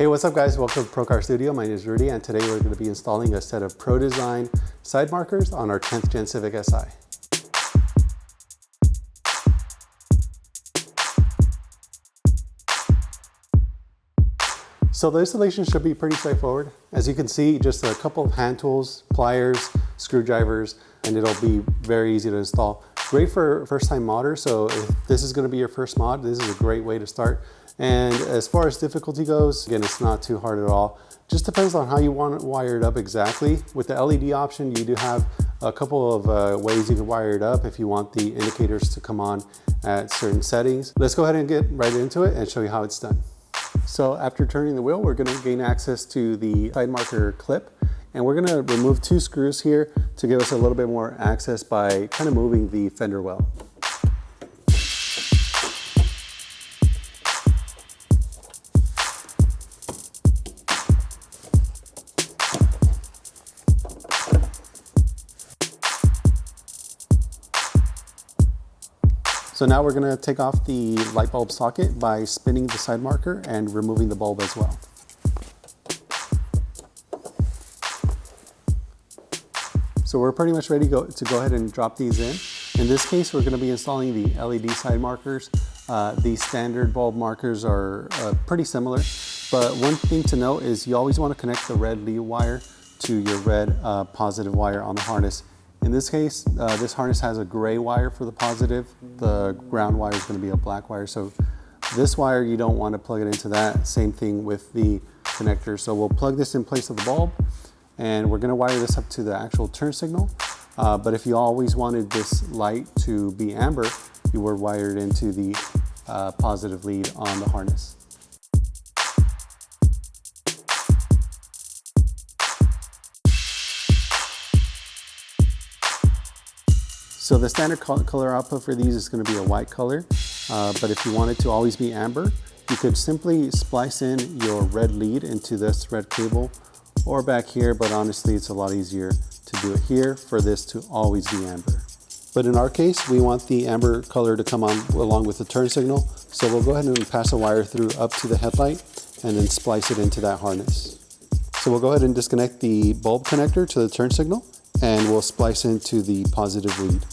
Hey, what's up guys? Welcome to Pro Car Studio. My name is Rudy and today we're going to be installing a set of Pro Design side markers on our 10th Gen Civic Si. So the installation should be pretty straightforward. As you can see, just a couple of hand tools, pliers, screwdrivers, and it'll be very easy to install. Great for first-time modders, so if this is going to be your first mod, this is a great way to start. And as far as difficulty goes, again, it's not too hard at all. Just depends on how you want it wired up exactly. With the LED option, you do have a couple of ways you can wire it up if you want the indicators to come on at certain settings. Let's go ahead and get right into it and show you how it's done. So after turning the wheel, we're going to gain access to the side marker clip, and we're going to remove two screws here to give us a little bit more access by kind of moving the fender well. So now we're going to take off the light bulb socket by spinning the side marker and removing the bulb as well. So we're pretty much ready to go ahead and drop these in. In this case, we're going to be installing the LED side markers. These standard bulb markers are pretty similar, but one thing to note is you always want to connect the red lead wire to your red positive wire on the harness. In this case, this harness has a gray wire for the positive. The ground wire is going to be a black wire. So this wire, you don't want to plug it into that. Same thing with the connector. So we'll plug this in place of the bulb, and we're going to wire this up to the actual turn signal. But if you always wanted this light to be amber, you would wire it into the positive lead on the harness. So the standard color output for these is going to be a white color, but if you want it to always be amber, you could simply splice in your red lead into this red cable or back here, but honestly it's a lot easier to do it here for this to always be amber. But in our case, we want the amber color to come on along with the turn signal, so we'll go ahead and pass a wire through up to the headlight and then splice it into that harness. So we'll go ahead and disconnect the bulb connector to the turn signal and we'll splice into the positive lead.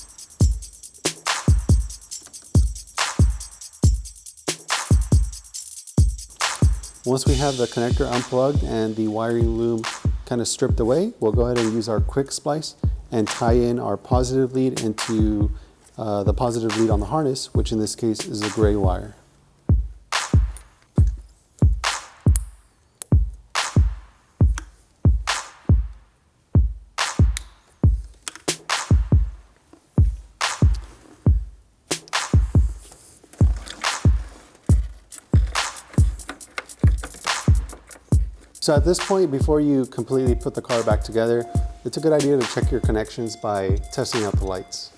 Once we have the connector unplugged and the wiring loom kind of stripped away, we'll go ahead and use our quick splice and tie in our positive lead into the positive lead on the harness, which in this case is a gray wire. So at this point, before you completely put the car back together, it's a good idea to check your connections by testing out the lights.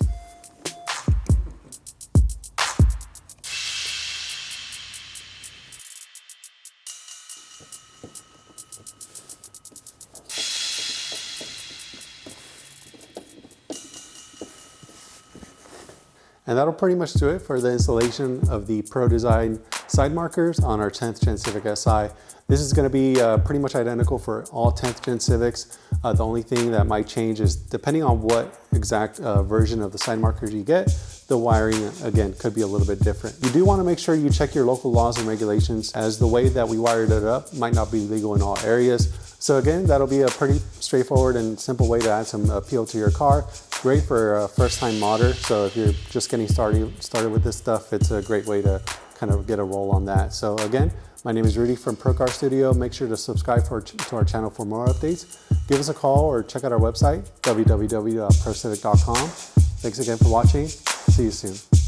And that'll pretty much do it for the installation of the Pro Design side markers on our 10th Gen Civic Si. This is going to be pretty much identical for all 10th Gen Civics. The only thing that might change is depending on what exact version of the side markers you get, the wiring again could be a little bit different. You do want to make sure you check your local laws and regulations, as the way that we wired it up might not be legal in all areas. So again, that'll be a pretty straightforward and simple way to add some appeal to your car. Great for a first-time modder. So if you're just getting started with this stuff, it's a great way to kind of get a roll on that. So again, my name is Rudy from Pro Car Studio. Make sure to subscribe to our channel for more updates. Give us a call or check out our website, www.procivic.com. Thanks again for watching. See you soon.